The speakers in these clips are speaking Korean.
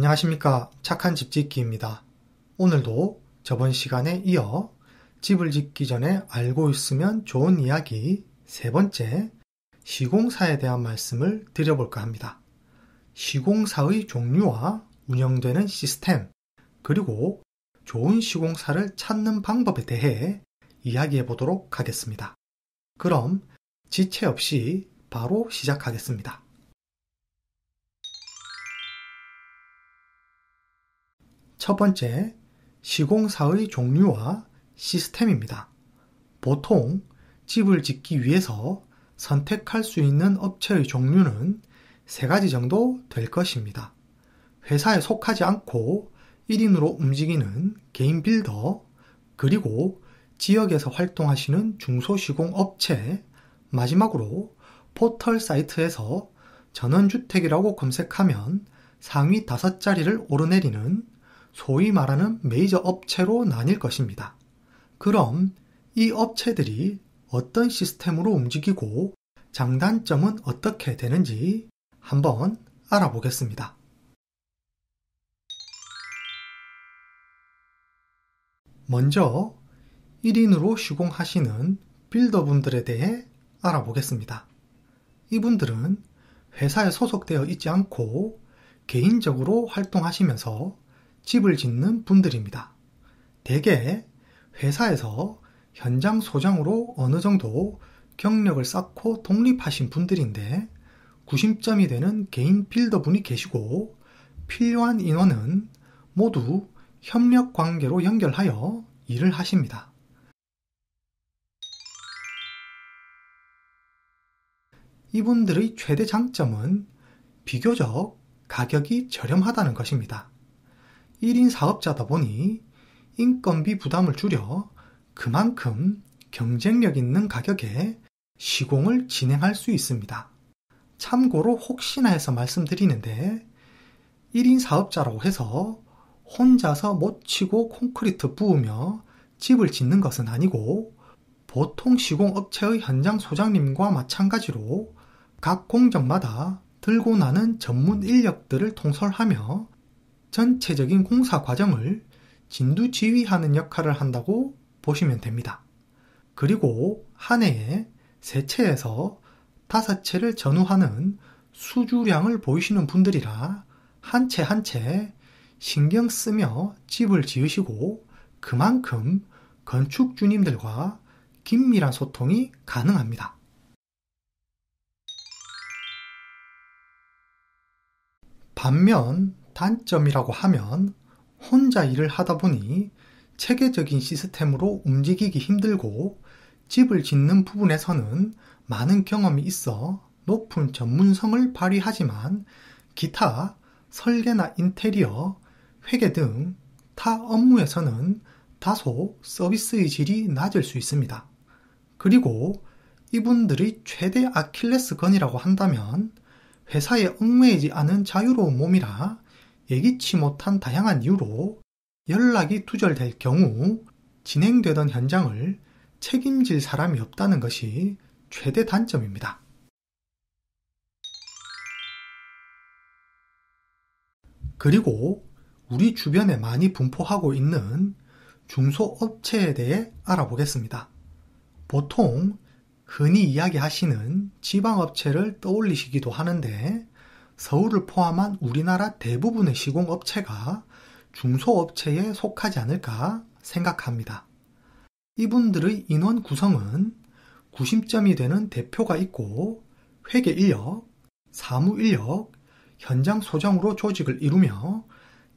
안녕하십니까. 착한 집짓기입니다. 오늘도 저번 시간에 이어 집을 짓기 전에 알고 있으면 좋은 이야기 세 번째, 시공사에 대한 말씀을 드려볼까 합니다. 시공사의 종류와 운영되는 시스템, 그리고 좋은 시공사를 찾는 방법에 대해 이야기해 보도록 하겠습니다. 그럼 지체 없이 바로 시작하겠습니다. 첫 번째, 시공사의 종류와 시스템입니다. 보통 집을 짓기 위해서 선택할 수 있는 업체의 종류는 세 가지 정도 될 것입니다. 회사에 속하지 않고 1인으로 움직이는 개인 빌더, 그리고 지역에서 활동하시는 중소시공업체, 마지막으로 포털 사이트에서 전원주택이라고 검색하면 상위 5자리를 오르내리는 소위 말하는 메이저 업체로 나뉠 것입니다. 그럼 이 업체들이 어떤 시스템으로 움직이고 장단점은 어떻게 되는지 한번 알아보겠습니다. 먼저 1인으로 시공하시는 빌더분들에 대해 알아보겠습니다. 이분들은 회사에 소속되어 있지 않고 개인적으로 활동하시면서 집을 짓는 분들입니다. 대개 회사에서 현장 소장으로 어느 정도 경력을 쌓고 독립하신 분들인데 구심점이 되는 개인 빌더분이 계시고 필요한 인원은 모두 협력 관계로 연결하여 일을 하십니다. 이분들의 최대 장점은 비교적 가격이 저렴하다는 것입니다. 1인 사업자다 보니 인건비 부담을 줄여 그만큼 경쟁력 있는 가격에 시공을 진행할 수 있습니다. 참고로 혹시나 해서 말씀드리는데 1인 사업자라고 해서 혼자서 못 치고 콘크리트 부으며 집을 짓는 것은 아니고 보통 시공업체의 현장 소장님과 마찬가지로 각 공정마다 들고 나는 전문 인력들을 통솔하며 전체적인 공사 과정을 진두지휘하는 역할을 한다고 보시면 됩니다. 그리고 한 해에 3채에서 5채를 전후하는 수주량을 보이시는 분들이라 한 채 한 채 신경 쓰며 집을 지으시고 그만큼 건축주님들과 긴밀한 소통이 가능합니다. 반면 단점이라고 하면 혼자 일을 하다 보니 체계적인 시스템으로 움직이기 힘들고 집을 짓는 부분에서는 많은 경험이 있어 높은 전문성을 발휘하지만 기타 설계나 인테리어, 회계 등 타 업무에서는 다소 서비스의 질이 낮을 수 있습니다. 그리고 이분들의 최대 아킬레스건이라고 한다면 회사에 얽매이지 않은 자유로운 몸이라 예기치 못한 다양한 이유로 연락이 두절될 경우 진행되던 현장을 책임질 사람이 없다는 것이 최대 단점입니다. 그리고 우리 주변에 많이 분포하고 있는 중소업체에 대해 알아보겠습니다. 보통 흔히 이야기하시는 지방업체를 떠올리시기도 하는데 서울을 포함한 우리나라 대부분의 시공업체가 중소업체에 속하지 않을까 생각합니다. 이분들의 인원 구성은 구심점이 되는 대표가 있고 회계 인력, 사무 인력, 현장 소장으로 조직을 이루며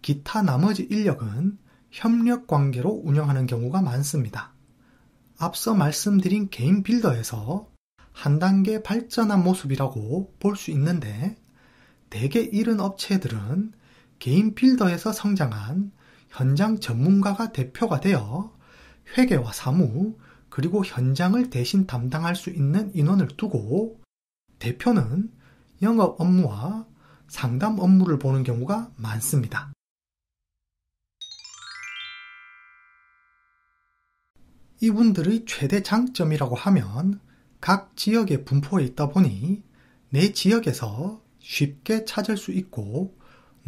기타 나머지 인력은 협력 관계로 운영하는 경우가 많습니다. 앞서 말씀드린 개인 빌더에서 한 단계 발전한 모습이라고 볼 수 있는데 대개 이런 업체들은 개인 빌더에서 성장한 현장 전문가가 대표가 되어 회계와 사무 그리고 현장을 대신 담당할 수 있는 인원을 두고 대표는 영업 업무와 상담 업무를 보는 경우가 많습니다. 이분들의 최대 장점이라고 하면 각 지역에 분포해 있다 보니 내 지역에서 쉽게 찾을 수 있고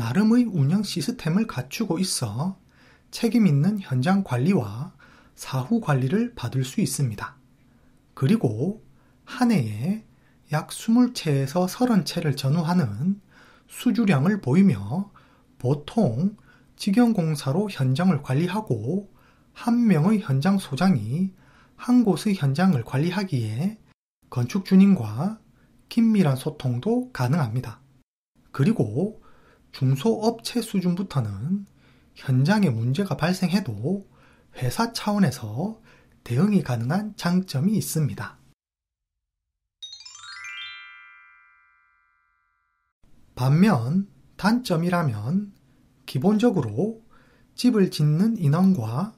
나름의 운영 시스템을 갖추고 있어 책임 있는 현장 관리와 사후 관리를 받을 수 있습니다. 그리고 한 해에 약 20채에서 30채를 전후하는 수주량을 보이며 보통 직영공사로 현장을 관리하고 한 명의 현장 소장이 한 곳의 현장을 관리하기에 건축주님과 긴밀한 소통도 가능합니다. 그리고 중소업체 수준부터는 현장에 문제가 발생해도 회사 차원에서 대응이 가능한 장점이 있습니다. 반면 단점이라면 기본적으로 집을 짓는 인원과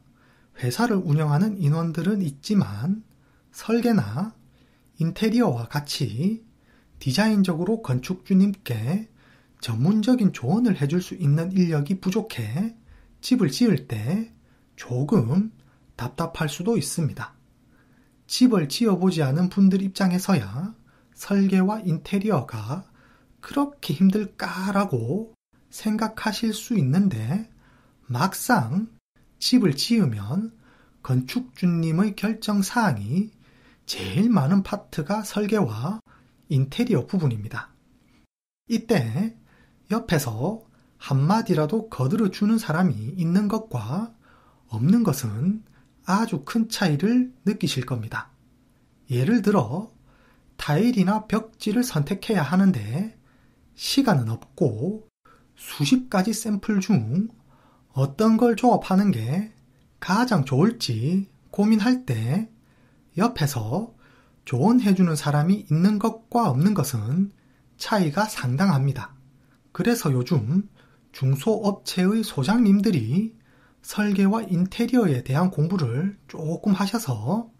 회사를 운영하는 인원들은 있지만 설계나 인테리어와 같이 디자인적으로 건축주님께 전문적인 조언을 해줄 수 있는 인력이 부족해 집을 지을 때 조금 답답할 수도 있습니다. 집을 지어보지 않은 분들 입장에서야 설계와 인테리어가 그렇게 힘들까라고 생각하실 수 있는데 막상 집을 지으면 건축주님의 결정사항이 제일 많은 파트가 설계와 인테리어 부분입니다. 이때 옆에서 한마디라도 거들어주는 사람이 있는 것과 없는 것은 아주 큰 차이를 느끼실 겁니다. 예를 들어 타일이나 벽지를 선택해야 하는데 시간은 없고 수십 가지 샘플 중 어떤 걸 조합하는 게 가장 좋을지 고민할 때 옆에서 조언해주는 사람이 있는 것과 없는 것은 차이가 상당합니다. 그래서 요즘 중소업체의 소장님들이 설계와 인테리어에 대한 공부를 조금 하셔서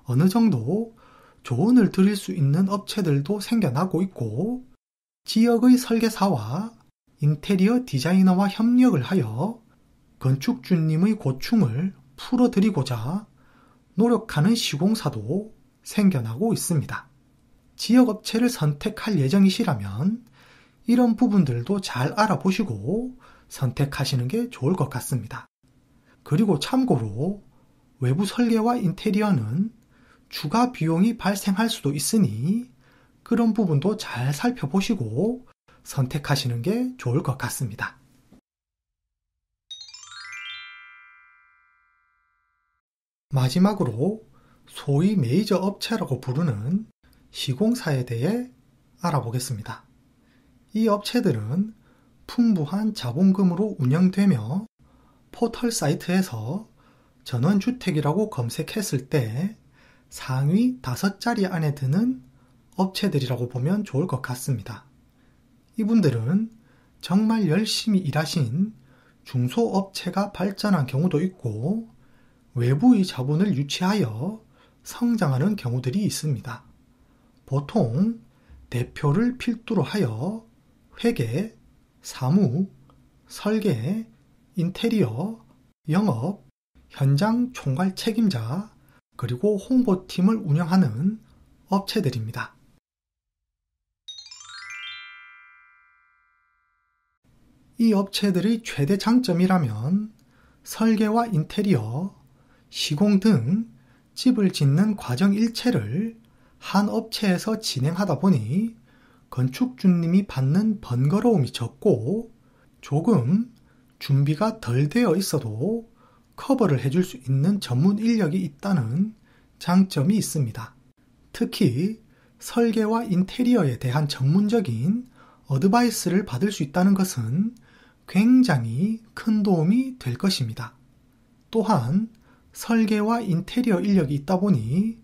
어느 정도 조언을 드릴 수 있는 업체들도 생겨나고 있고 지역의 설계사와 인테리어 디자이너와 협력을 하여 건축주님의 고충을 풀어드리고자 노력하는 시공사도 생겨나고 있습니다. 지역업체를 선택할 예정이시라면 이런 부분들도 잘 알아보시고 선택하시는 게 좋을 것 같습니다. 그리고 참고로 외부 설계와 인테리어는 추가 비용이 발생할 수도 있으니 그런 부분도 잘 살펴보시고 선택하시는 게 좋을 것 같습니다. 마지막으로 소위 메이저 업체라고 부르는 시공사에 대해 알아보겠습니다. 이 업체들은 풍부한 자본금으로 운영되며 포털 사이트에서 전원주택이라고 검색했을 때 상위 5자리 안에 드는 업체들이라고 보면 좋을 것 같습니다. 이분들은 정말 열심히 일하신 중소업체가 발전한 경우도 있고 외부의 자본을 유치하여 성장하는 경우들이 있습니다. 보통 대표를 필두로 하여 회계, 사무, 설계, 인테리어, 영업, 현장 총괄 책임자, 그리고 홍보팀을 운영하는 업체들입니다. 이 업체들의 최대 장점이라면 설계와 인테리어, 시공 등 집을 짓는 과정 일체를 한 업체에서 진행하다 보니 건축주님이 받는 번거로움이 적고 조금 준비가 덜 되어 있어도 커버를 해줄 수 있는 전문 인력이 있다는 장점이 있습니다. 특히 설계와 인테리어에 대한 전문적인 어드바이스를 받을 수 있다는 것은 굉장히 큰 도움이 될 것입니다. 또한 설계와 인테리어 인력이 있다 보니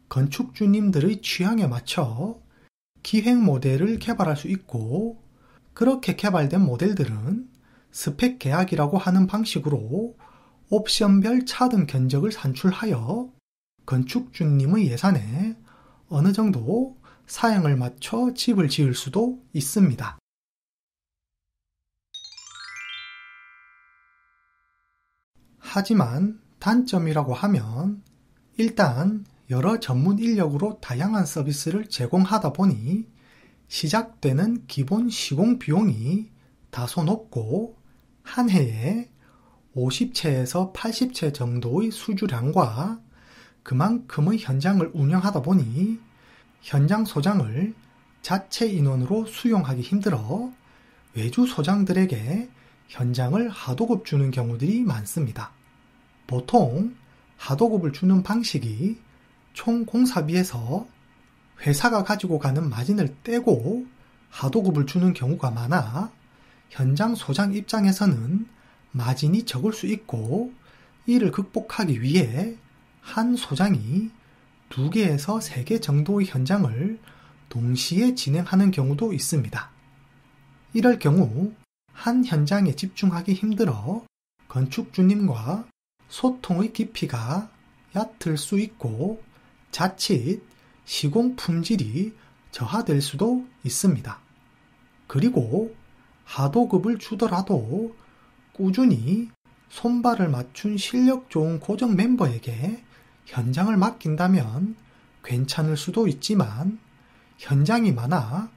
건축주님들의 취향에 맞춰 기획 모델을 개발할 수 있고 그렇게 개발된 모델들은 스펙 계약이라고 하는 방식으로 옵션별 차등 견적을 산출하여 건축주님의 예산에 어느 정도 사양을 맞춰 집을 지을 수도 있습니다. 하지만 단점이라고 하면 일단 여러 전문 인력으로 다양한 서비스를 제공하다 보니 시작되는 기본 시공 비용이 다소 높고 한 해에 50채에서 80채 정도의 수주량과 그만큼의 현장을 운영하다 보니 현장 소장을 자체 인원으로 수용하기 힘들어 외주 소장들에게 현장을 하도급 주는 경우들이 많습니다. 보통 하도급을 주는 방식이 총 공사비에서 회사가 가지고 가는 마진을 떼고 하도급을 주는 경우가 많아 현장 소장 입장에서는 마진이 적을 수 있고 이를 극복하기 위해 한 소장이 2개에서 3개 정도의 현장을 동시에 진행하는 경우도 있습니다. 이럴 경우 한 현장에 집중하기 힘들어 건축주님과 소통의 깊이가 얕을 수 있고 자칫 시공 품질이 저하될 수도 있습니다. 그리고 하도급을 주더라도 꾸준히 손발을 맞춘 실력 좋은 고정 멤버에게 현장을 맡긴다면 괜찮을 수도 있지만 현장이 많아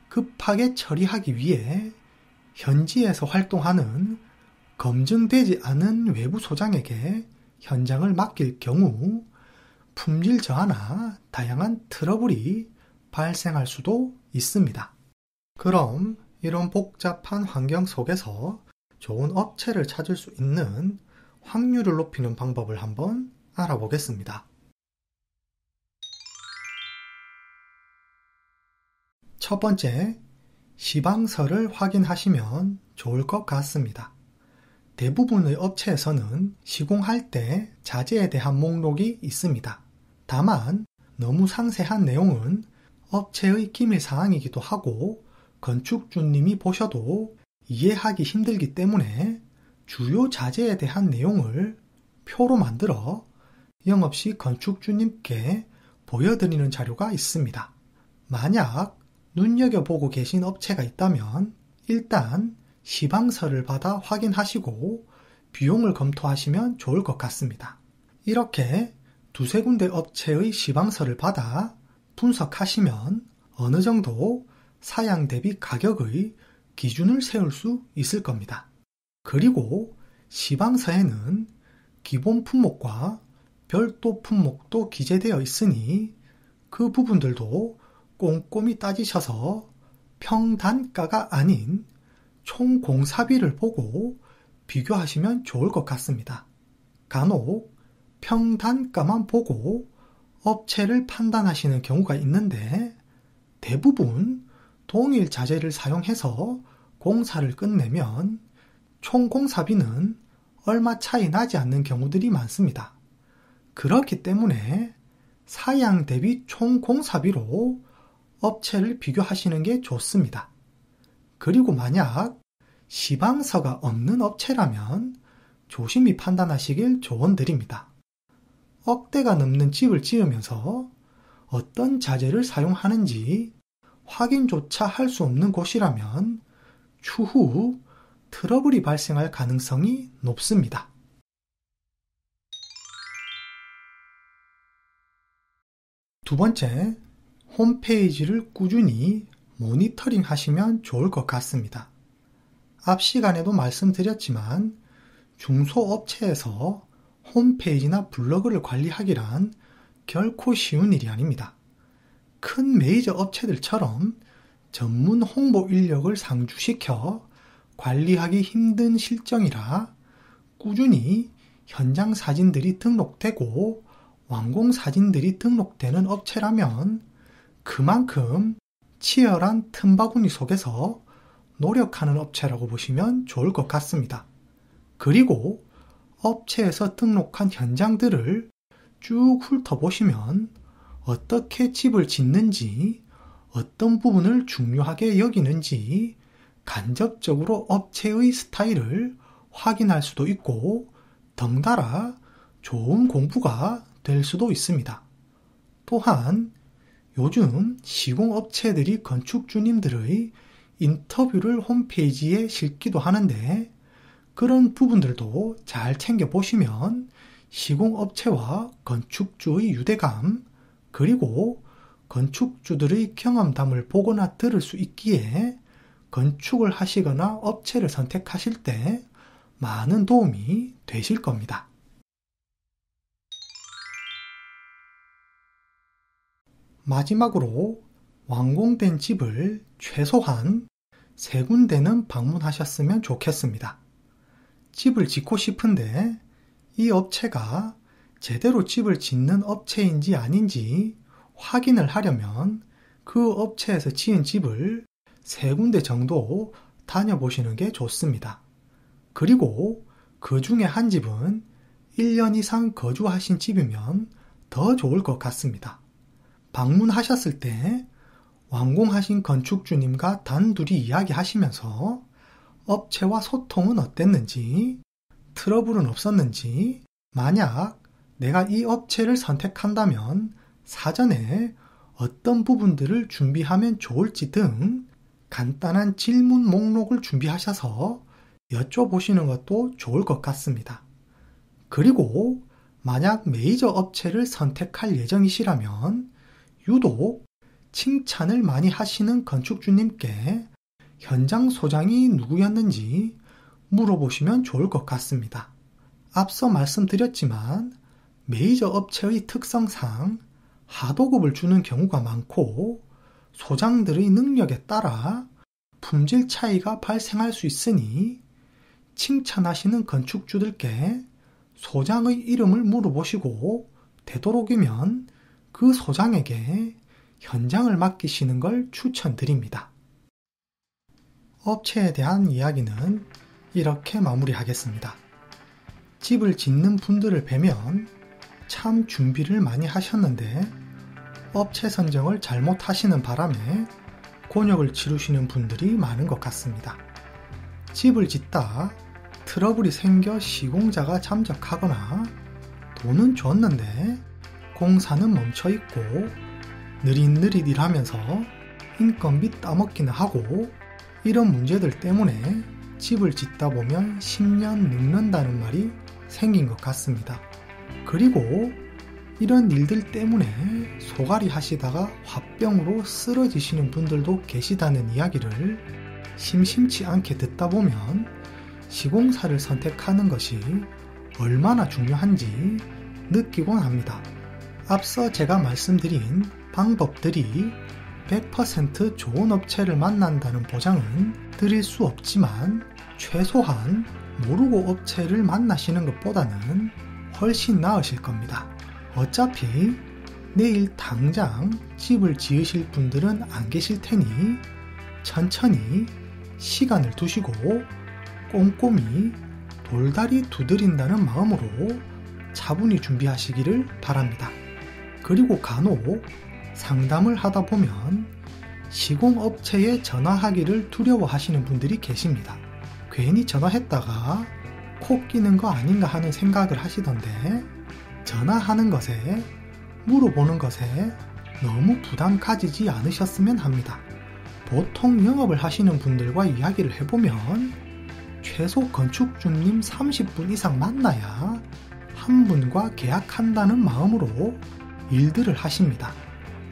급하게 처리하기 위해 현지에서 활동하는 검증되지 않은 외부 소장에게 현장을 맡길 경우 품질 저하나 다양한 트러블이 발생할 수도 있습니다. 그럼 이런 복잡한 환경 속에서 좋은 업체를 찾을 수 있는 확률을 높이는 방법을 한번 알아보겠습니다. 첫 번째, 시방서를 확인하시면 좋을 것 같습니다. 대부분의 업체에서는 시공할 때 자재에 대한 목록이 있습니다. 다만 너무 상세한 내용은 업체의 기밀사항이기도 하고 건축주님이 보셔도 이해하기 힘들기 때문에 주요 자재에 대한 내용을 표로 만들어 영업시 건축주님께 보여드리는 자료가 있습니다. 만약 눈여겨보고 계신 업체가 있다면 일단 시방서를 받아 확인하시고 비용을 검토하시면 좋을 것 같습니다. 이렇게 2-3군데 업체의 시방서를 받아 분석하시면 어느 정도 사양 대비 가격의 기준을 세울 수 있을 겁니다. 그리고 시방서에는 기본 품목과 별도 품목도 기재되어 있으니 그 부분들도 꼼꼼히 따지셔서 평단가가 아닌 총 공사비를 보고 비교하시면 좋을 것 같습니다. 간혹 평단가만 보고 업체를 판단하시는 경우가 있는데 대부분 동일 자재를 사용해서 공사를 끝내면 총 공사비는 얼마 차이 나지 않는 경우들이 많습니다. 그렇기 때문에 사양 대비 총 공사비로 업체를 비교하시는 게 좋습니다. 그리고 만약 시방서가 없는 업체라면 조심히 판단하시길 조언드립니다. 억대가 넘는 집을 지으면서 어떤 자재를 사용하는지 확인조차 할 수 없는 곳이라면 추후 트러블이 발생할 가능성이 높습니다. 두 번째, 홈페이지를 꾸준히 모니터링 하시면 좋을 것 같습니다. 앞 시간에도 말씀드렸지만 중소업체에서 홈페이지나 블로그를 관리하기란 결코 쉬운 일이 아닙니다. 큰 메이저 업체들처럼 전문 홍보 인력을 상주시켜 관리하기 힘든 실정이라 꾸준히 현장 사진들이 등록되고 완공 사진들이 등록되는 업체라면 그만큼 치열한 틈바구니 속에서 노력하는 업체라고 보시면 좋을 것 같습니다. 그리고 업체에서 등록한 현장들을 쭉 훑어보시면 어떻게 집을 짓는지, 어떤 부분을 중요하게 여기는지 간접적으로 업체의 스타일을 확인할 수도 있고 덩달아 좋은 공부가 될 수도 있습니다. 또한 요즘 시공업체들이 건축주님들의 인터뷰를 홈페이지에 실기도 하는데 그런 부분들도 잘 챙겨보시면 시공업체와 건축주의 유대감 그리고 건축주들의 경험담을 보거나 들을 수 있기에 건축을 하시거나 업체를 선택하실 때 많은 도움이 되실 겁니다. 마지막으로 완공된 집을 최소한 3군데는 방문하셨으면 좋겠습니다. 집을 짓고 싶은데 이 업체가 제대로 집을 짓는 업체인지 아닌지 확인을 하려면 그 업체에서 지은 집을 3군데 정도 다녀보시는 게 좋습니다. 그리고 그 중에 한 집은 1년 이상 거주하신 집이면 더 좋을 것 같습니다. 방문하셨을 때 완공하신 건축주님과 단둘이 이야기하시면서 업체와 소통은 어땠는지, 트러블은 없었는지, 만약 내가 이 업체를 선택한다면 사전에 어떤 부분들을 준비하면 좋을지 등 간단한 질문 목록을 준비하셔서 여쭤보시는 것도 좋을 것 같습니다. 그리고 만약 메이저 업체를 선택할 예정이시라면 유독 칭찬을 많이 하시는 건축주님께 현장 소장이 누구였는지 물어보시면 좋을 것 같습니다. 앞서 말씀드렸지만 메이저 업체의 특성상 하도급을 주는 경우가 많고 소장들의 능력에 따라 품질 차이가 발생할 수 있으니 칭찬하시는 건축주들께 소장의 이름을 물어보시고 되도록이면 그 소장에게 현장을 맡기시는 걸 추천드립니다. 업체에 대한 이야기는 이렇게 마무리하겠습니다. 집을 짓는 분들을 뵈면 참 준비를 많이 하셨는데 업체 선정을 잘못하시는 바람에 곤욕을 치르시는 분들이 많은 것 같습니다. 집을 짓다 트러블이 생겨 시공자가 잠적하거나 돈은 줬는데 공사는 멈춰있고 느릿느릿 일하면서 인건비 따먹기는 하고 이런 문제들 때문에 집을 짓다 보면 10년 늙는다는 말이 생긴 것 같습니다. 그리고 이런 일들 때문에 소갈이 하시다가 화병으로 쓰러지시는 분들도 계시다는 이야기를 심심치 않게 듣다 보면 시공사를 선택하는 것이 얼마나 중요한지 느끼곤 합니다. 앞서 제가 말씀드린 방법들이 100% 좋은 업체를 만난다는 보장은 드릴 수 없지만 최소한 모르고 업체를 만나시는 것보다는 훨씬 나으실 겁니다. 어차피 내일 당장 집을 지으실 분들은 안 계실 테니 천천히 시간을 두시고 꼼꼼히 돌다리 두드린다는 마음으로 차분히 준비하시기를 바랍니다. 그리고 간혹 상담을 하다 보면 시공업체에 전화하기를 두려워하시는 분들이 계십니다. 괜히 전화했다가 코 끼는 거 아닌가 하는 생각을 하시던데 전화하는 것에 물어보는 것에 너무 부담 가지지 않으셨으면 합니다. 보통 영업을 하시는 분들과 이야기를 해보면 최소 건축주님 30분 이상 만나야 한 분과 계약한다는 마음으로 일들을 하십니다.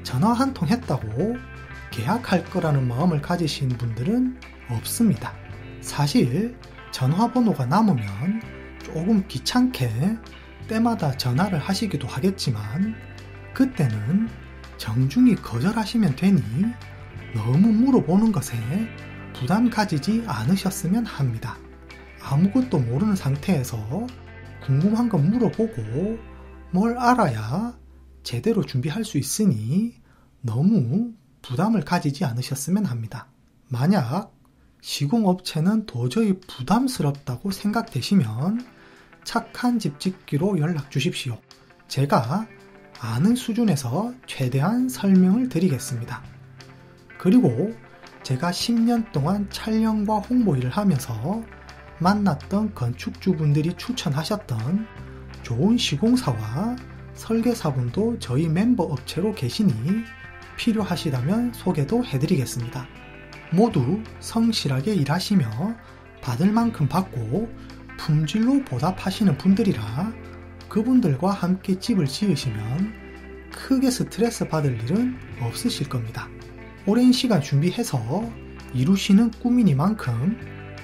전화 한 통 했다고 계약할 거라는 마음을 가지신 분들은 없습니다. 사실 전화번호가 남으면 조금 귀찮게 때마다 전화를 하시기도 하겠지만 그때는 정중히 거절하시면 되니 너무 물어보는 것에 부담 가지지 않으셨으면 합니다. 아무것도 모르는 상태에서 궁금한 거 물어보고 뭘 알아야 제대로 준비할 수 있으니 너무 부담을 가지지 않으셨으면 합니다. 만약 시공업체는 도저히 부담스럽다고 생각되시면 착한 집 짓기로 연락 주십시오. 제가 아는 수준에서 최대한 설명을 드리겠습니다. 그리고 제가 10년 동안 촬영과 홍보 일을 하면서 만났던 건축주분들이 추천하셨던 좋은 시공사와 설계사분도 저희 멤버 업체로 계시니 필요하시다면 소개도 해드리겠습니다. 모두 성실하게 일하시며 받을 만큼 받고 품질로 보답하시는 분들이라 그분들과 함께 집을 지으시면 크게 스트레스 받을 일은 없으실 겁니다. 오랜 시간 준비해서 이루시는 꿈이니만큼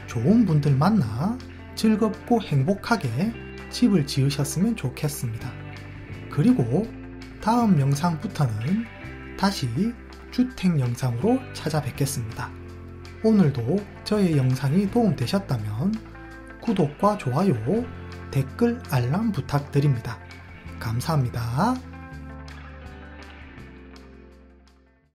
좋은 분들 만나 즐겁고 행복하게 집을 지으셨으면 좋겠습니다. 그리고 다음 영상부터는 다시 주택 영상으로 찾아뵙겠습니다. 오늘도 저의 영상이 도움되셨다면 구독과 좋아요, 댓글 알람 부탁드립니다. 감사합니다.